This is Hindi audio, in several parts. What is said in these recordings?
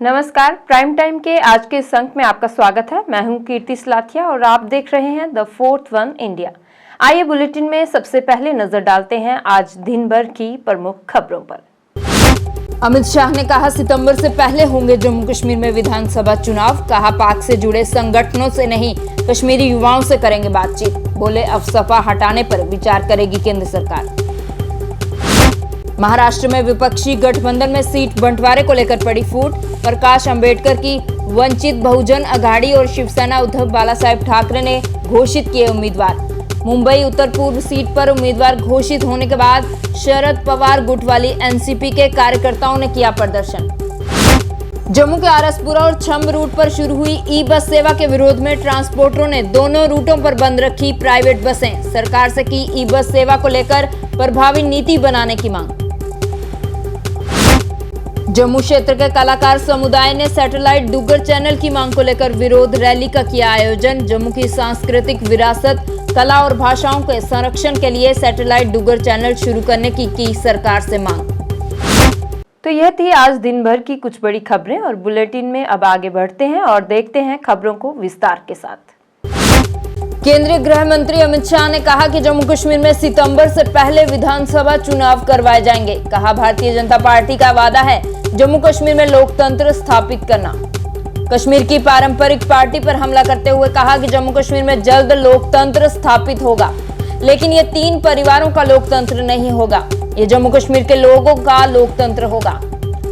नमस्कार, प्राइम टाइम के आज के इस अंक में आपका स्वागत है। मैं हूं कीर्ति सलाथिया और आप देख रहे हैं द फोर्थ वन इंडिया। आइए बुलेटिन में सबसे पहले नजर डालते हैं आज दिन भर की प्रमुख खबरों पर। अमित शाह ने कहा सितंबर से पहले होंगे जम्मू कश्मीर में विधानसभा चुनाव। कहा पाक से जुड़े संगठनों से नहीं, कश्मीरी युवाओं से करेंगे बातचीत। बोले अफसफा हटाने पर विचार करेगी केंद्र सरकार। महाराष्ट्र में विपक्षी गठबंधन में सीट बंटवारे को लेकर पड़ी फूट। प्रकाश अंबेडकर की वंचित बहुजन अघाड़ी और शिवसेना उद्धव बालासाहेब ठाकरे ने घोषित किए उम्मीदवार। मुंबई उत्तर पूर्व सीट पर उम्मीदवार घोषित होने के बाद शरद पवार गुट वाली एनसीपी के कार्यकर्ताओं ने किया प्रदर्शन। जम्मू के आरसपुरा और छम्ब रूट पर शुरू हुई ई बस सेवा के विरोध में ट्रांसपोर्टरों ने दोनों रूटों पर बंद रखी प्राइवेट बसें। सरकार से की ई बस सेवा को लेकर प्रभावी नीति बनाने की मांग। जम्मू क्षेत्र के कलाकार समुदाय ने सैटेलाइट डुग्गर चैनल की मांग को लेकर विरोध रैली का किया आयोजन। जम्मू की सांस्कृतिक विरासत, कला और भाषाओं के संरक्षण के लिए सैटेलाइट डुग्गर चैनल शुरू करने की सरकार से मांग। तो यह थी आज दिन भर की कुछ बड़ी खबरें और बुलेटिन में अब आगे बढ़ते हैं और देखते हैं खबरों को विस्तार के साथ। केंद्रीय गृह मंत्री अमित शाह ने कहा कि जम्मू कश्मीर में सितंबर से पहले विधानसभा चुनाव करवाए जाएंगे। कहा भारतीय जनता पार्टी का वादा है जम्मू कश्मीर में लोकतंत्र स्थापित करना। कश्मीर की पारंपरिक पार्टी पर हमला करते हुए कहा कि जम्मू कश्मीर में जल्द लोकतंत्र स्थापित होगा, लेकिन ये 3 परिवारों का लोकतंत्र नहीं होगा, ये जम्मू कश्मीर के लोगों का लोकतंत्र होगा।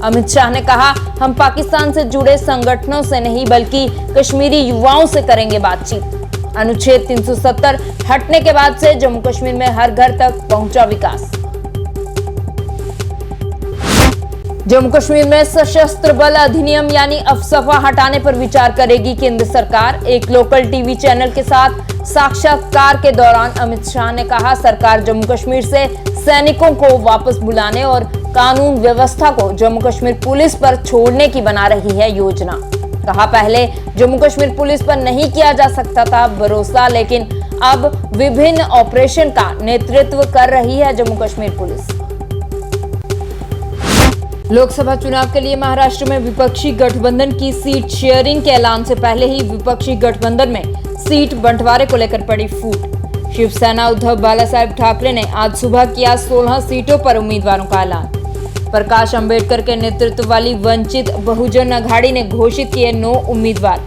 अमित शाह ने कहा हम पाकिस्तान से जुड़े संगठनों से नहीं बल्कि कश्मीरी युवाओं से करेंगे बातचीत। अनुच्छेद 370 हटने के बाद से जम्मू कश्मीर में हर घर तक पहुंचा विकास। जम्मू कश्मीर में सशस्त्र बल अधिनियम यानी अफसफा हटाने पर विचार करेगी केंद्र सरकार। एक लोकल टीवी चैनल के साथ साक्षात्कार के दौरान अमित शाह ने कहा सरकार जम्मू कश्मीर से सैनिकों को वापस बुलाने और कानून व्यवस्था को जम्मू कश्मीर पुलिस पर छोड़ने की बना रही है योजना। कहा पहले जम्मू कश्मीर पुलिस पर नहीं किया जा सकता था भरोसा, लेकिन अब विभिन्न ऑपरेशन का नेतृत्व कर रही है जम्मू कश्मीर पुलिस। लोकसभा चुनाव के लिए महाराष्ट्र में विपक्षी गठबंधन की सीट शेयरिंग के ऐलान से पहले ही विपक्षी गठबंधन में सीट बंटवारे को लेकर पड़ी फूट। शिवसेना उद्धव बालासाहेब ठाकरे ने आज सुबह किया 16 सीटों पर उम्मीदवारों का ऐलान। प्रकाश अंबेडकर के नेतृत्व वाली वंचित बहुजन अघाड़ी ने घोषित किए 9 उम्मीदवार।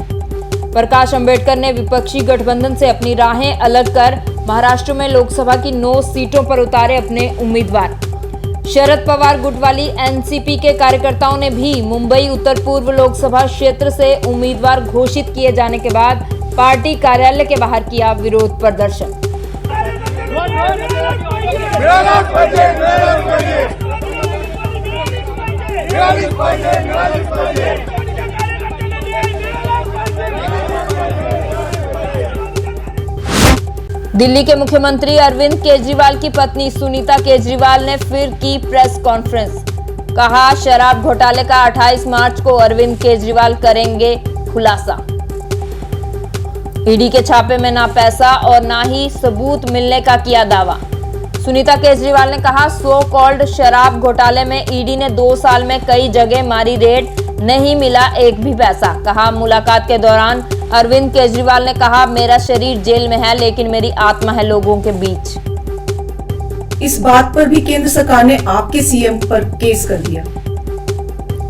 प्रकाश अंबेडकर ने विपक्षी गठबंधन से अपनी राहें अलग कर महाराष्ट्र में लोकसभा की 9 सीटों पर उतारे अपने उम्मीदवार। शरद पवार गुट वाली एनसीपी के कार्यकर्ताओं ने भी मुंबई उत्तर पूर्व लोकसभा क्षेत्र से उम्मीदवार घोषित किए जाने के बाद पार्टी कार्यालय के बाहर किया विरोध प्रदर्शन। दिल्ली के मुख्यमंत्री अरविंद केजरीवाल की पत्नी सुनीता केजरीवाल ने फिर की प्रेस कॉन्फ्रेंस। कहा शराब घोटाले का 28 मार्च को अरविंद केजरीवाल करेंगे खुलासा। ईडी के छापे में ना पैसा और ना ही सबूत मिलने का किया दावा। सुनीता केजरीवाल ने कहा सो कॉल्ड शराब घोटाले में ईडी ने 2 साल में कई जगह मारी रेड, नहीं मिला एक भी पैसा। कहा मुलाकात के दौरान अरविंद केजरीवाल ने कहा मेरा शरीर जेल में है लेकिन मेरी आत्मा है लोगों के बीच। इस बात पर भी केंद्र सरकार ने आपके सीएम पर केस कर दिया।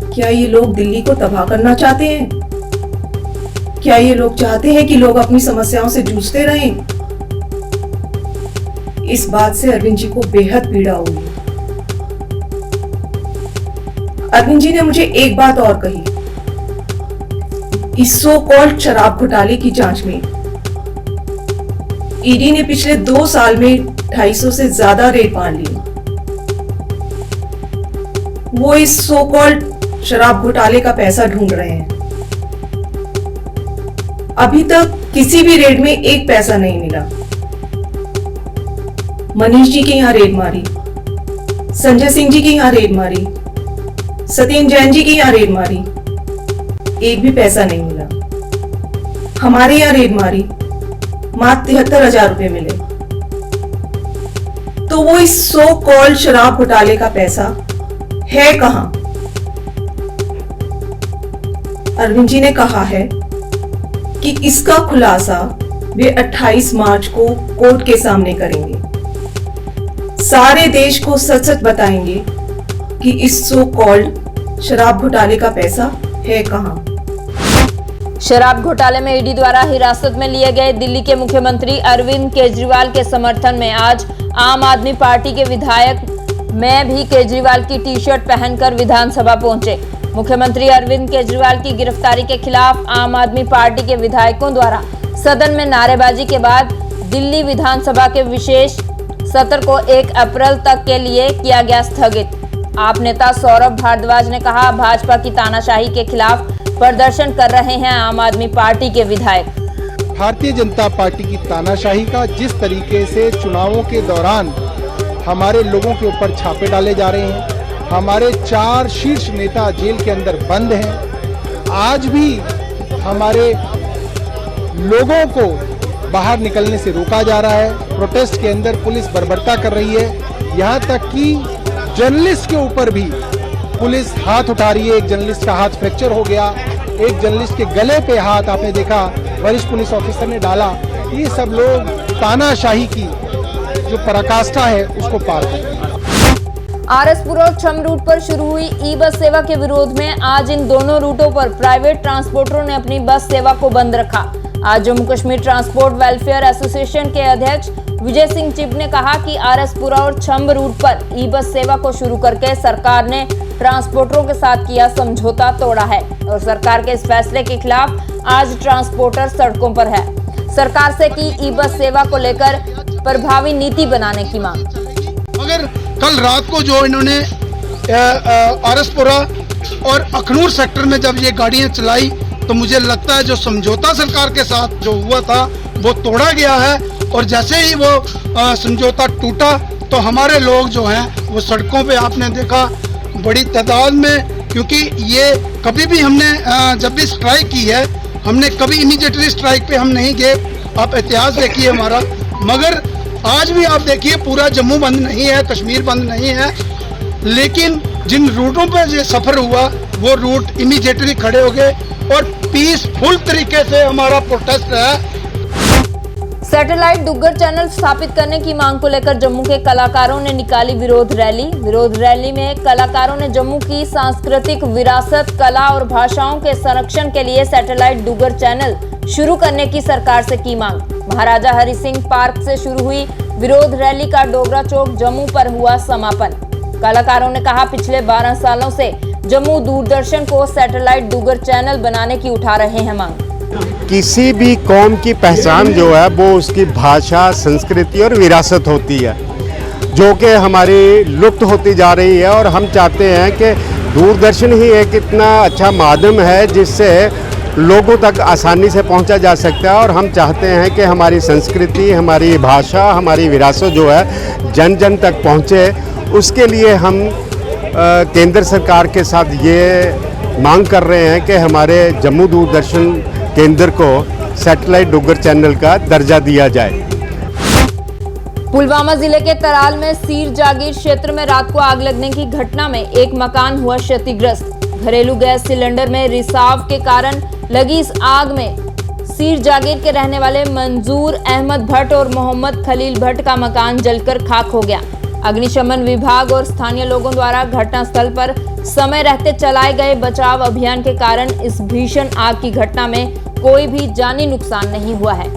क्या ये लोग दिल्ली को तबाह करना चाहते हैं? क्या ये लोग चाहते हैं कि लोग अपनी समस्याओं से जूझते रहें? इस बात से अरविंद जी को बेहद पीड़ा होगी। अरविंद जी ने मुझे एक बात और कही, इस सो कॉल्ड शराब घोटाले की जांच में ईडी ने पिछले 2 साल में 250 से ज्यादा रेड मार ली। वो इस सो कॉल्ड शराब घोटाले का पैसा ढूंढ रहे हैं। अभी तक किसी भी रेड में एक पैसा नहीं मिला। मनीष जी के यहां रेड मारी, संजय सिंह जी के यहां रेड मारी, सत्येंद्र जैन जी के यहां रेड मारी, एक भी पैसा नहीं मिला। हमारे यहां रेड मारी, मात्र 73,000 रुपए मिले। तो वो इस सो कॉल्ड शराब घोटाले का पैसा है कहां? अरविंद जी ने कहा है कि इसका खुलासा वे 28 मार्च को कोर्ट के सामने करेंगे। सारे देश को सच सच बताएंगे कि इस सो कॉल्ड शराब घोटाले का पैसा है कहां। शराब घोटाले में ईडी द्वारा हिरासत में लिए गए दिल्ली के मुख्यमंत्री अरविंद केजरीवाल के समर्थन में आज आम आदमी पार्टी के विधायक मैं भी केजरीवाल की टी शर्ट पहनकर विधानसभा पहुंचे। मुख्यमंत्री अरविंद केजरीवाल की गिरफ्तारी के खिलाफ आम आदमी पार्टी के विधायकों द्वारा सदन में नारेबाजी के बाद दिल्ली विधानसभा के विशेष सत्र को 1 अप्रैल तक के लिए किया गया स्थगित। आप नेता सौरभ भारद्वाज ने कहा, भाजपा की तानाशाही के खिलाफ प्रदर्शन कर रहे हैं आम आदमी पार्टी के विधायक। भारतीय जनता पार्टी की तानाशाही का जिस तरीके से चुनावों के दौरान हमारे लोगों के ऊपर छापे डाले जा रहे हैं, हमारे 4 शीर्ष नेता जेल के अंदर बंद हैं, आज भी हमारे लोगों को बाहर निकलने से रोका जा रहा है, प्रोटेस्ट के अंदर पुलिस बर्बरता कर रही है, यहाँ तक कि जर्नलिस्ट के ऊपर भी पुलिस हाथ उठा रही है। एक जर्नलिस्ट का हाथ फ्रैक्चर हो गया, एक जर्नलिस्ट के गले पे हाथ आपने देखा वरिष्ठ पुलिस ऑफिसर ने डाला। ये सब लोग तानाशाही की जो पराकाष्ठा है उसको पार कर रहे हैं। आरएसपुर और छम रूट पर शुरू हुई ई बस सेवा के विरोध में आज इन दोनों रूटों पर प्राइवेट ट्रांसपोर्टरों ने अपनी बस सेवा को बंद रखा। आज Jammu Kashmir transport welfare association के अध्यक्ष विजय सिंह चिब ने कहा कि आरएसपुरा और छम रूट पर ई बस सेवा को शुरू करके सरकार ने ट्रांसपोर्टरों के साथ किया समझौता तोड़ा है और सरकार के इस फैसले के खिलाफ आज ट्रांसपोर्टर सड़कों पर है। सरकार से की ई बस सेवा को लेकर प्रभावी नीति बनाने की मांग। मगर कल रात को जो इन्होंने आरएसपुरा और अखनूर सेक्टर में जब ये गाड़ियां चलाई तो मुझे लगता है जो समझौता सरकार के साथ जो हुआ था वो तोड़ा गया है और जैसे ही वो समझौता टूटा तो हमारे लोग जो हैं वो सड़कों पे आपने देखा बड़ी तादाद में, क्योंकि ये कभी भी हमने जब भी स्ट्राइक की है हमने कभी इमीडिएटली स्ट्राइक पे हम नहीं गए। आप इतिहास देखिए हमारा, मगर आज भी आप देखिए पूरा जम्मू बंद नहीं है, कश्मीर बंद नहीं है, लेकिन जिन रूटों पर ये सफर हुआ वो रूट इमीडिएटली खड़े हो गए और पीसफुल तरीके से हमारा प्रोटेस्ट है। सैटेलाइट डुग्गर चैनल स्थापित करने की मांग को लेकर जम्मू के कलाकारों ने निकाली विरोध रैली। विरोध रैली में कलाकारों ने जम्मू की सांस्कृतिक विरासत, कला और भाषाओं के संरक्षण के लिए सैटेलाइट डुग्गर चैनल शुरू करने की सरकार से की मांग। महाराजा हरि सिंह पार्क से शुरू हुई विरोध रैली का डोगरा चौक जम्मू पर हुआ समापन। कलाकारों ने कहा, पिछले 12 सालों से जम्मू दूरदर्शन को सैटेलाइट डुग्गर चैनल बनाने की उठा रहे हैं मांग। किसी भी कौम की पहचान जो है वो उसकी भाषा, संस्कृति और विरासत होती है, जो कि हमारी लुप्त होती जा रही है। और हम चाहते हैं कि दूरदर्शन ही एक इतना अच्छा माध्यम है जिससे लोगों तक आसानी से पहुंचा जा सकता है। और हम चाहते हैं कि हमारी संस्कृति, हमारी भाषा, हमारी विरासत जो है जन जन तक पहुंचे। उसके लिए हम केंद्र सरकार के साथ ये मांग कर रहे हैं कि हमारे जम्मू दूरदर्शन केंद्र को सैटेलाइट डुग्गर चैनल का दर्जा दिया जाए। पुलवामा जिले के तराल में सीर जागीर क्षेत्र में रात को आग लगने की घटना में एक मकान हुआ क्षतिग्रस्त। घरेलू गैस सिलेंडर में रिसाव के कारण लगी इस आग में सीर जागीर के रहने वाले मंजूर अहमद भट्ट और मोहम्मद खलील भट्ट का मकान जलकर खाक हो गया। अग्निशमन विभाग और स्थानीय लोगों द्वारा घटनास्थल पर समय रहते चलाए गए बचाव अभियान के कारण इस भीषण आग की घटना में कोई भी जानी नुकसान नहीं हुआ है।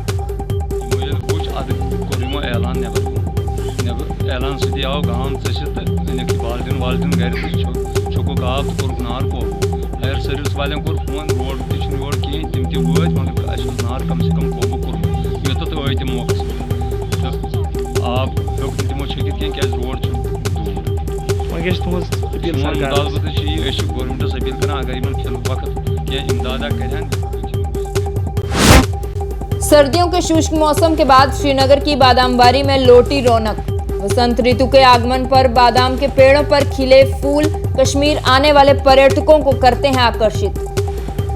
सर्दियों के शुष्क मौसम के बाद श्रीनगर की बादामबारी में लौटी रौनक। वसंत ऋतु के आगमन पर बादाम के पेड़ों पर खिले फूल कश्मीर आने वाले पर्यटकों को करते हैं आकर्षित।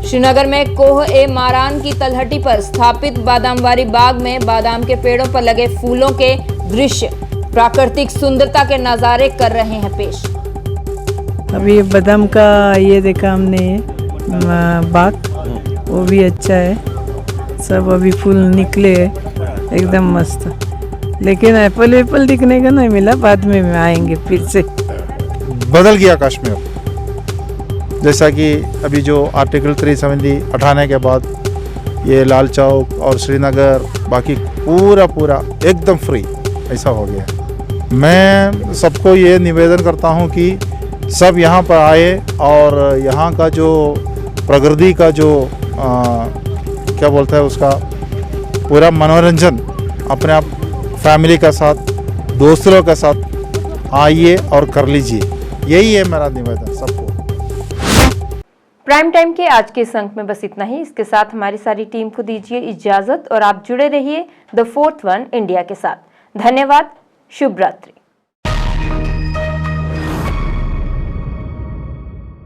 श्रीनगर में कोह-ए-मारान की तलहटी पर स्थापित बादामबारी बाग में बादाम के पेड़ों पर लगे फूलों के दृश्य प्राकृतिक सुंदरता के नजारे कर रहे हैं पेश। अभी बादाम का ये देखा हमने, बाग, वो भी अच्छा है। सब अभी फूल निकले हैं एकदम मस्त, लेकिन एप्पल दिखने का नहीं मिला। बाद में आएंगे फिर से। बदल गया कश्मीर, जैसा कि अभी जो आर्टिकल 370 हटाने के बाद ये लाल चौक और श्रीनगर बाकी पूरा एकदम फ्री ऐसा हो गया। मैं सबको ये निवेदन करता हूँ कि सब यहाँ पर आए और यहाँ का जो प्रकृति का जो क्या बोलते हैं उसका पूरा मनोरंजन अपने आप फैमिली के साथ, दोस्तों के साथ आइए और कर लीजिए। यही है मेरा निवेदन सबको। प्राइम टाइम के आज के इस अंक में बस इतना ही। इसके साथ हमारी सारी टीम को दीजिए इजाजत और आप जुड़े रहिए द फोर्थ वन इंडिया के साथ। धन्यवाद, शुभ रात्रि।